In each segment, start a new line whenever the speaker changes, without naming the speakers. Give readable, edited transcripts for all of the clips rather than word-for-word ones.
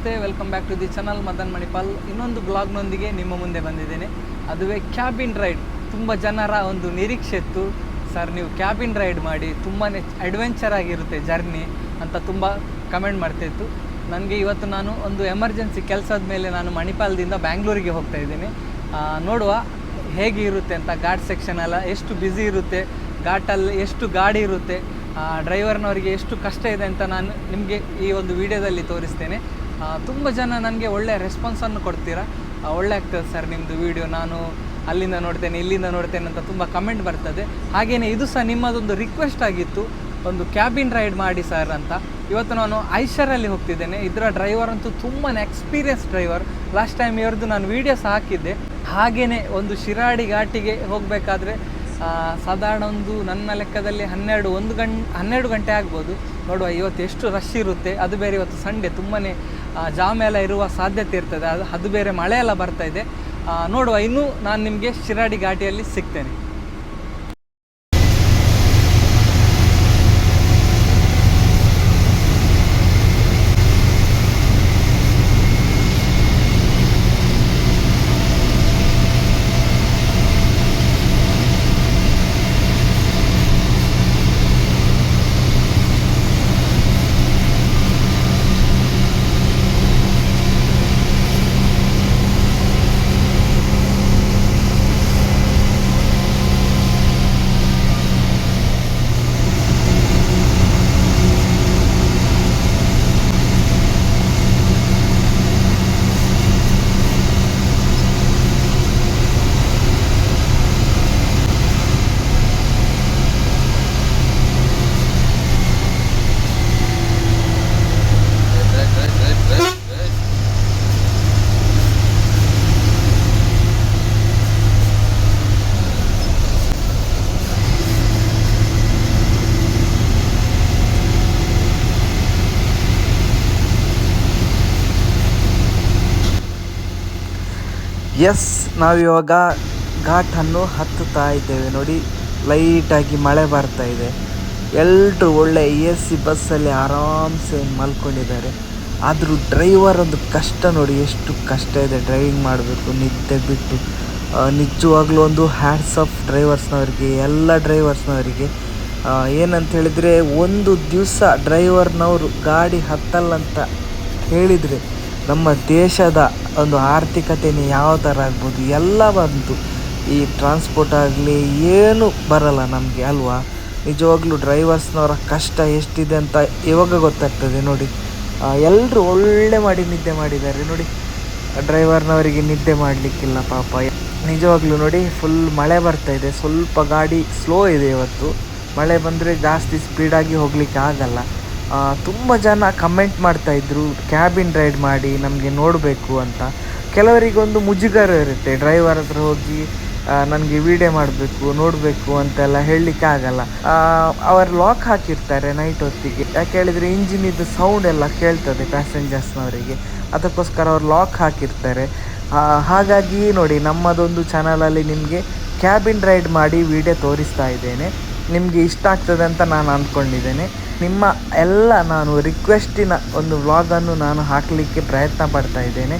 ನಮಸ್ತೆ, welcome back to the channel Madan Manipal. ಇನ್ನೊಂದು ಬ್ಲಾಗ್ನೊಂದಿಗೆ ನಿಮ್ಮ ಮುಂದೆ ಬಂದಿದ್ದೇನೆ. ಅದುವೇ ಕ್ಯಾಬಿನ್ ರೈಡ್. ತುಂಬ ಜನರ ಒಂದು ನಿರೀಕ್ಷೆ ಇತ್ತು, ಸರ್ ನೀವು ಕ್ಯಾಬಿನ್ ರೈಡ್ ಮಾಡಿ, ತುಂಬಾ ಅಡ್ವೆಂಚರ್ ಆಗಿರುತ್ತೆ ಜರ್ನಿ ಅಂತ ತುಂಬ ಕಮೆಂಟ್ ಮಾಡ್ತಾಯಿತ್ತು. ನನಗೆ ಇವತ್ತು ನಾನು ಒಂದು ಎಮರ್ಜೆನ್ಸಿ ಕೆಲಸದ ಮೇಲೆ ನಾನು ಮಣಿಪಾಲದಿಂದ ಬ್ಯಾಂಗ್ಳೂರಿಗೆ ಹೋಗ್ತಾ ಇದ್ದೀನಿ. ನೋಡುವ ಹೇಗೆ ಇರುತ್ತೆ ಅಂತ. ಘಾಟ್ ಸೆಕ್ಷನ್ ಎಲ್ಲ ಎಷ್ಟು ಬ್ಯುಸಿ ಇರುತ್ತೆ, ಘಾಟಲ್ಲಿ ಎಷ್ಟು ಗಾಡಿ ಇರುತ್ತೆ, ಡ್ರೈವರ್ನವರಿಗೆ ಎಷ್ಟು ಕಷ್ಟ ಇದೆ ಅಂತ ನಾನು ನಿಮಗೆ ಈ ಒಂದು ವಿಡಿಯೋದಲ್ಲಿ ತೋರಿಸ್ತೇನೆ. ತುಂಬ ಜನ ನನಗೆ ಒಳ್ಳೆಯ ರೆಸ್ಪಾನ್ಸನ್ನು ಕೊಡ್ತೀರಾ. ಒಳ್ಳೆ ಆಗ್ತದೆ ಸರ್ ನಿಮ್ಮದು ವಿಡಿಯೋ, ನಾನು ಅಲ್ಲಿಂದ ನೋಡ್ತೇನೆ ಇಲ್ಲಿಂದ ನೋಡ್ತೇನೆ ಅಂತ ತುಂಬ ಕಮೆಂಟ್ ಬರ್ತದೆ. ಹಾಗೆಯೇ ಇದು ಸಹ ನಿಮ್ಮದೊಂದು ರಿಕ್ವೆಸ್ಟ್ ಆಗಿತ್ತು, ಒಂದು ಕ್ಯಾಬಿನ್ ರೈಡ್ ಮಾಡಿ ಸರ್ ಅಂತ. ಇವತ್ತು ನಾನು ಐಷರಲ್ಲಿ ಹೋಗ್ತಿದ್ದೇನೆ. ಇದರ ಡ್ರೈವರ್ ಅಂತೂ ತುಂಬಾ ಎಕ್ಸ್ಪೀರಿಯನ್ಸ್ ಡ್ರೈವರ್. ಲಾಸ್ಟ್ ಟೈಮ್ ಇವ್ರದ್ದು ನಾನು ವೀಡಿಯೋ ಸಹ ಹಾಕಿದ್ದೆ. ಹಾಗೆಯೇ ಒಂದು ಶಿರಾಡಿ ಘಾಟಿಗೆ ಹೋಗಬೇಕಾದ್ರೆ ಸಾಧಾರಣ ಒಂದು ನನ್ನ ಲೆಕ್ಕದಲ್ಲಿ 12 ಗಂಟೆ ಆಗ್ಬೋದು. ನೋಡುವ ಇವತ್ತು ಎಷ್ಟು ರಶ್ ಇರುತ್ತೆ. ಅದು ಬೇರೆ ಇವತ್ತು ಸಂಡೇ, ತುಂಬಾ ಜಾಮ್ ಎಲ್ಲ ಇರುವ ಸಾಧ್ಯತೆ ಇರ್ತದೆ. ಅದು ಬೇರೆ ಮಳೆ ಎಲ್ಲ ಬರ್ತಾ ಇದೆ. ನೋಡುವ, ಇನ್ನೂ ನಾನು ನಿಮಗೆ ಶಿರಾಡಿ ಘಾಟಿಯಲ್ಲಿ ಸಿಗ್ತೇನೆ. ಎಸ್, ನಾವಿವಾಗ ಘಾಟನ್ನು ಹತ್ತುತ್ತಾ ಇದ್ದೇವೆ. ನೋಡಿ, ಲೈಟಾಗಿ ಮಳೆ ಬರ್ತಾ ಇದೆ. ಎಲ್ಲರೂ ಒಳ್ಳೆ AC ಬಸ್ಸಲ್ಲಿ ಆರಾಮ್ಸೆ ಮಲ್ಕೊಂಡಿದ್ದಾರೆ. ಆದರೂ ಡ್ರೈವರ್ ಒಂದು ಕಷ್ಟ ನೋಡಿ, ಎಷ್ಟು ಕಷ್ಟ ಇದೆ ಡ್ರೈವಿಂಗ್ ಮಾಡಬೇಕು ನಿದ್ದೆ ಬಿಟ್ಟು. ನಿಜವಾಗ್ಲೂ ಒಂದು ಹ್ಯಾಟ್ಸ್ ಆಫ್ ಡ್ರೈವರ್ಸ್ನವರಿಗೆ, ಎಲ್ಲ ಡ್ರೈವರ್ಸ್ನವರಿಗೆ. ಏನಂತ ಹೇಳಿದರೆ, ಒಂದು ದಿವಸ ಡ್ರೈವರ್ನವರು ಗಾಡಿ ಹತ್ತಲ್ಲಂತ ಹೇಳಿದರೆ ನಮ್ಮ ದೇಶದ ಒಂದು ಆರ್ಥಿಕತೆಯೇ ಯಾವ ಥರ ಆಗ್ಬೋದು. ಎಲ್ಲ ಬಂತು, ಈ ಟ್ರಾನ್ಸ್ಪೋರ್ಟ್ ಆಗಲಿ ಏನು ಬರಲ್ಲ ನಮಗೆ ಅಲ್ವಾ. ನಿಜವಾಗ್ಲೂ ಡ್ರೈವರ್ಸ್ನವರ ಕಷ್ಟ ಎಷ್ಟಿದೆ ಅಂತ ಇವಾಗ ಗೊತ್ತಾಗ್ತದೆ. ನೋಡಿ, ಎಲ್ಲರೂ ಒಳ್ಳೆ ಮಾಡಿ ನಿದ್ದೆ ಮಾಡಿದ್ದಾರೆ. ನೋಡಿ, ಡ್ರೈವರ್ನವರಿಗೆ ನಿದ್ದೆ ಮಾಡಲಿಕ್ಕಿಲ್ಲ ಪಾಪ. ನಿಜವಾಗ್ಲೂ ನೋಡಿ, ಫುಲ್ ಮಳೆ ಬರ್ತಾ ಇದೆ. ಸ್ವಲ್ಪ ಗಾಡಿ ಸ್ಲೋ ಇದೆ ಇವತ್ತು. ಮಳೆ ಬಂದರೆ ಜಾಸ್ತಿ ಸ್ಪೀಡಾಗಿ ಹೋಗಲಿಕ್ಕೆ ಆಗಲ್ಲ. ತುಂಬ ಜನ ಕಮೆಂಟ್ ಮಾಡ್ತಾಯಿದ್ರು, ಕ್ಯಾಬಿನ್ ರೈಡ್ ಮಾಡಿ ನಮಗೆ ನೋಡಬೇಕು ಅಂತ. ಕೆಲವರಿಗೊಂದು ಮುಜುಗರ ಇರುತ್ತೆ, ಡ್ರೈವರ್ ಹತ್ರ ಹೋಗಿ ನನಗೆ ವೀಡಿಯೋ ಮಾಡಬೇಕು ನೋಡಬೇಕು ಅಂತೆಲ್ಲ ಹೇಳಲಿಕ್ಕೆ ಆಗಲ್ಲ. ಅವರು ಲಾಕ್ ಹಾಕಿರ್ತಾರೆ ನೈಟ್ ಹೊತ್ತಿಗೆ. ಯಾಕೆ ಹೇಳಿದರೆ ಇಂಜಿನಿದ್ದು ಸೌಂಡ್ ಎಲ್ಲ ಕೇಳ್ತದೆ ಪ್ಯಾಸೆಂಜರ್ಸ್ನವರಿಗೆ, ಅದಕ್ಕೋಸ್ಕರ ಅವ್ರು ಲಾಕ್ ಹಾಕಿರ್ತಾರೆ. ಹಾಗಾಗಿ ನೋಡಿ, ನಮ್ಮದೊಂದು ಚಾನಲಲ್ಲಿ ನಿಮಗೆ ಕ್ಯಾಬಿನ್ ರೈಡ್ ಮಾಡಿ ವೀಡಿಯೋ ತೋರಿಸ್ತಾ ಇದ್ದೇನೆ. ನಿಮಗೆ ಇಷ್ಟ ಆಗ್ತದೆ ಅಂತ ನಾನು ಅಂದ್ಕೊಂಡಿದ್ದೇನೆ. ನಿಮ್ಮ ಎಲ್ಲ ನಾನು ರಿಕ್ವೆಸ್ಟಿನ ಒಂದು ವ್ಲಾಗನ್ನು ನಾನು ಹಾಕಲಿಕ್ಕೆ ಪ್ರಯತ್ನ ಪಡ್ತಾ ಇದ್ದೇನೆ.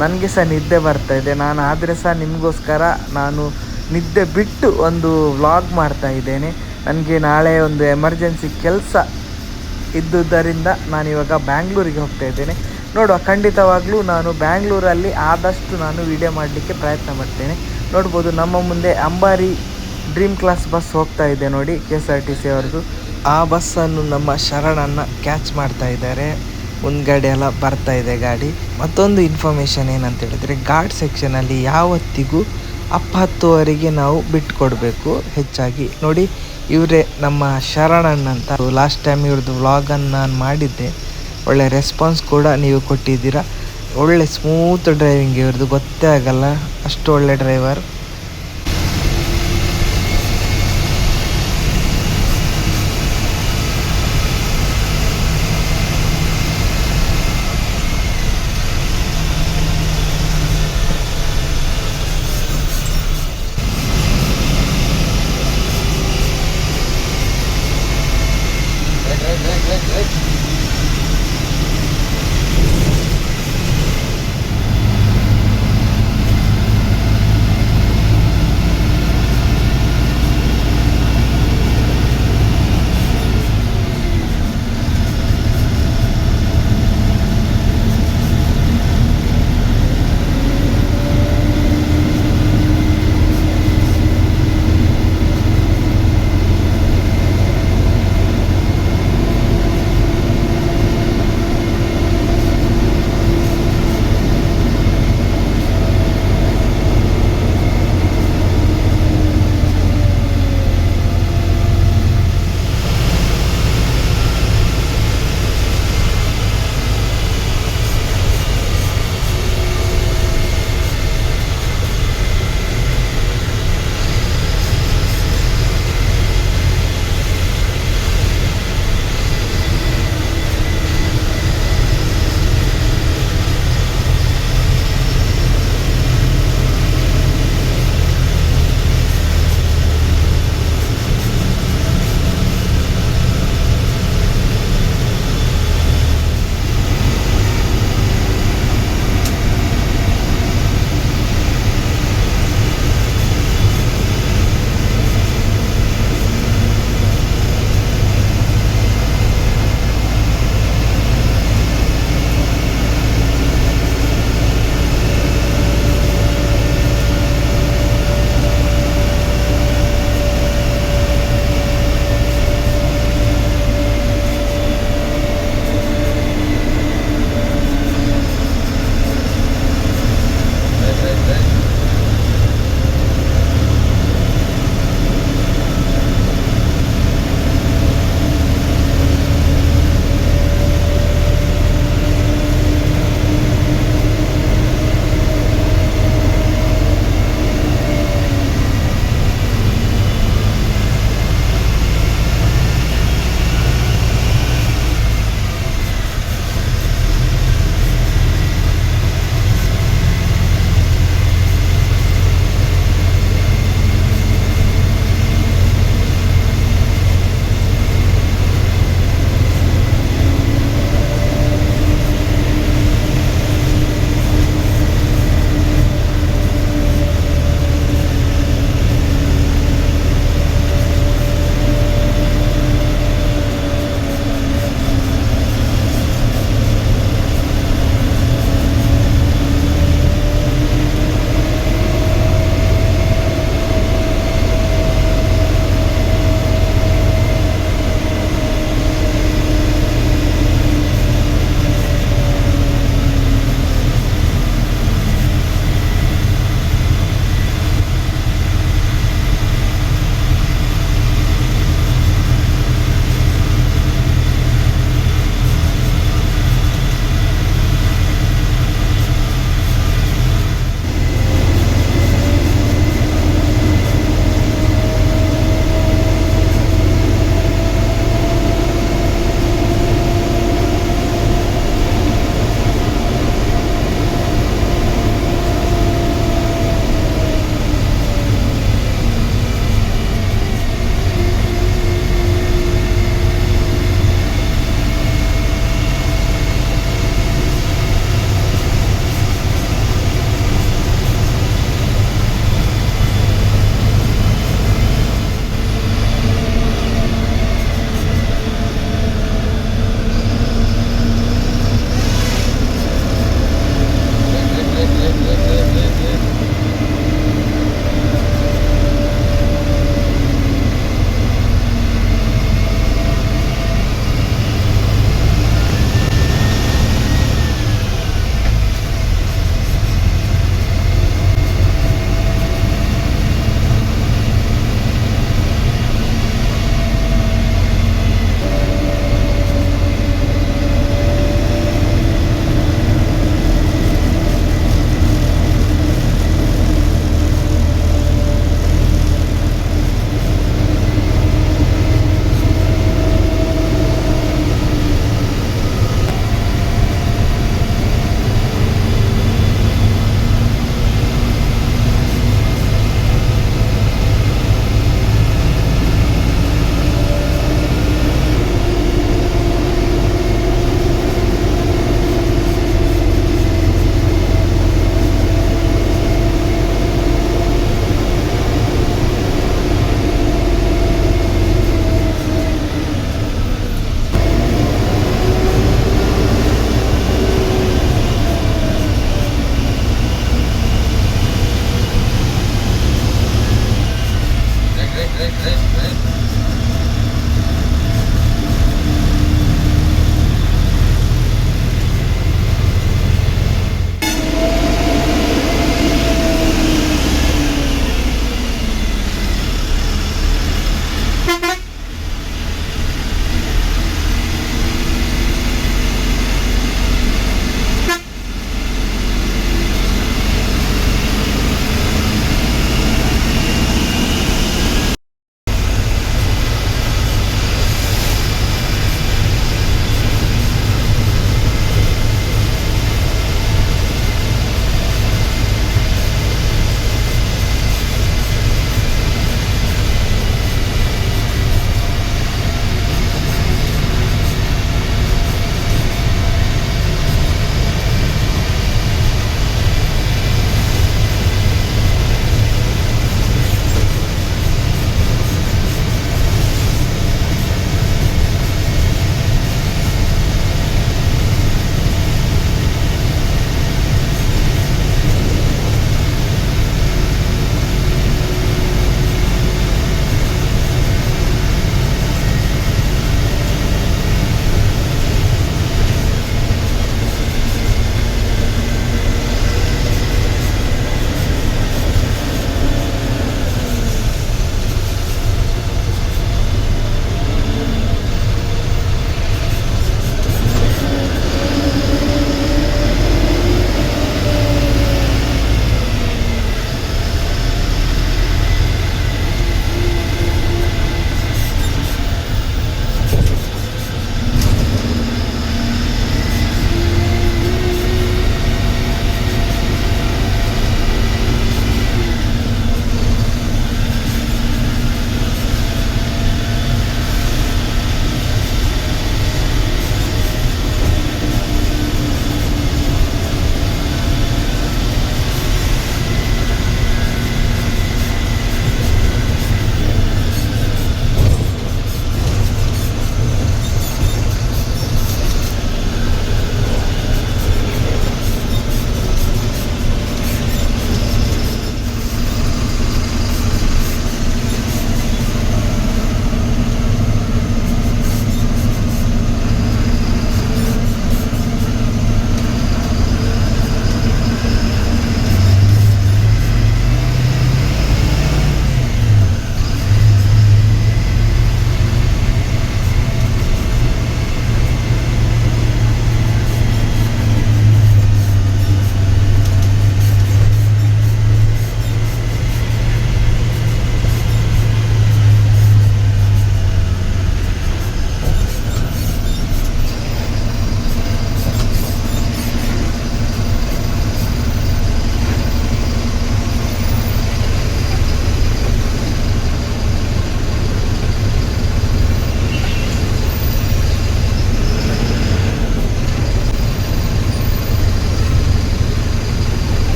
ನನಗೆ ಸಹ ನಿದ್ದೆ ಬರ್ತಾಯಿದೆ. ನಾನು ಆದರೆ ಸಹ ನಿಮಗೋಸ್ಕರ ನಾನು ನಿದ್ದೆ ಬಿಟ್ಟು ಒಂದು ವ್ಲಾಗ್ ಮಾಡ್ತಾ ಇದ್ದೇನೆ. ನನಗೆ ನಾಳೆ ಒಂದು ಎಮರ್ಜೆನ್ಸಿ ಕೆಲಸ ಇದ್ದುದರಿಂದ ನಾನಿವಾಗ ಬ್ಯಾಂಗ್ಳೂರಿಗೆ ಹೋಗ್ತಾ ಇದ್ದೇನೆ. ನೋಡುವ, ಖಂಡಿತವಾಗ್ಲೂ ನಾನು ಬ್ಯಾಂಗ್ಳೂರಲ್ಲಿ ಆದಷ್ಟು ನಾನು ವಿಡಿಯೋ ಮಾಡಲಿಕ್ಕೆ ಪ್ರಯತ್ನ ಪಡ್ತೇನೆ. ನೋಡ್ಬೋದು, ನಮ್ಮ ಮುಂದೆ ಅಂಬಾರಿ ಡ್ರೀಮ್ ಕ್ಲಾಸ್ ಬಸ್ ಹೋಗ್ತಾ ಇದೆ ನೋಡಿ, KSRTC ಅವ್ರದ್ದು. ಆ ಬಸ್ಸನ್ನು ನಮ್ಮ ಶರಣನ್ನು ಕ್ಯಾಚ್ ಮಾಡ್ತಾ ಇದ್ದಾರೆ. ಮುಂದ್ಗಡೆ ಎಲ್ಲ ಬರ್ತಾ ಇದೆ ಗಾಡಿ. ಮತ್ತೊಂದು ಇನ್ಫಾರ್ಮೇಷನ್ ಏನಂತ ಹೇಳಿದರೆ, ಘಾಟ್ ಸೆಕ್ಷನಲ್ಲಿ ಯಾವತ್ತಿಗೂ 10:30ವರೆಗೆ ನಾವು ಬಿಟ್ಕೊಡ್ಬೇಕು ಹೆಚ್ಚಾಗಿ. ನೋಡಿ, ಇವರೇ ನಮ್ಮ ಶರಣಣ್ಣಂತ. ಲಾಸ್ಟ್ ಟೈಮ್ ಇವ್ರದ್ದು ವ್ಲಾಗನ್ನು ನಾನು ಮಾಡಿದ್ದೆ. ಒಳ್ಳೆ ರೆಸ್ಪಾನ್ಸ್ ಕೂಡ ನೀವು ಕೊಟ್ಟಿದ್ದೀರಾ. ಒಳ್ಳೆ ಸ್ಮೂತ್ ಡ್ರೈವಿಂಗ್ ಇವ್ರದ್ದು, ಗೊತ್ತೇ ಆಗಲ್ಲ ಅಷ್ಟು ಒಳ್ಳೆ ಡ್ರೈವರ್.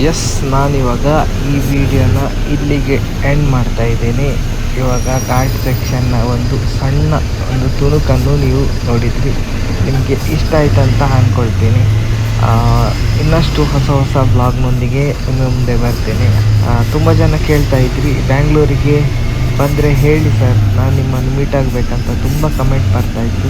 ಎಸ್, ನಾನಿವಾಗ ಈ ವಿಡಿಯೋನ ಇಲ್ಲಿಗೆ ಎಂಡ್ ಮಾಡ್ತಾ ಇದ್ದೀನಿ. ಇವಾಗ ಘಾಟ್ ಸೆಕ್ಷನ್ನ ಒಂದು ಸಣ್ಣ ಒಂದು ತುಣುಕನ್ನು ನೀವು ನೋಡಿದ್ರಿ. ನಿಮಗೆ ಇಷ್ಟ ಆಯ್ತು ಅಂತ ಅಂದ್ಕೊಳ್ತೀನಿ. ಇನ್ನಷ್ಟು ಹೊಸ ಹೊಸ ಬ್ಲಾಗ್ನೊಂದಿಗೆ ಮುಂದೆ ಬರ್ತೀನಿ. ತುಂಬ ಜನ ಕೇಳ್ತಾ ಇದ್ರಿ, ಬ್ಯಾಂಗ್ಳೂರಿಗೆ ಬಂದರೆ ಹೇಳಿ ಸರ್, ನಾನು ನಿಮ್ಮನ್ನು ಮೀಟ್ ಆಗಬೇಕಂತ ತುಂಬ ಕಮೆಂಟ್ ಬರ್ತಾಯಿತ್ತು.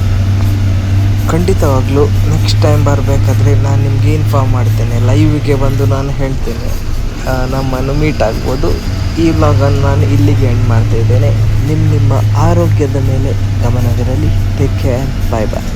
ಖಂಡಿತವಾಗ್ಲೂ ನೆಕ್ಸ್ಟ್ ಟೈಮ್ ಬರಬೇಕಾದ್ರೆ ನಾನು ನಿಮಗೆ ಇನ್ಫಾರ್ಮ್ ಮಾಡ್ತೇನೆ. ಲೈವ್ಗೆ ಬಂದು ನಾನು ಹೇಳ್ತೇನೆ, ನಮ್ಮನ್ನು ಮೀಟ್ ಆಗ್ಬೋದು. ಈ ವ್ಲಾಗನ್ನು ನಾನು ಇಲ್ಲಿಗೆ ಎಂಡ್ ಮಾಡ್ತಾ ಇದ್ದೇನೆ. ನಿಮ್ಮ ಆರೋಗ್ಯದ ಮೇಲೆ ಗಮನವಿರಲಿ. Take care. ಬಾಯ್ ಬಾಯ್.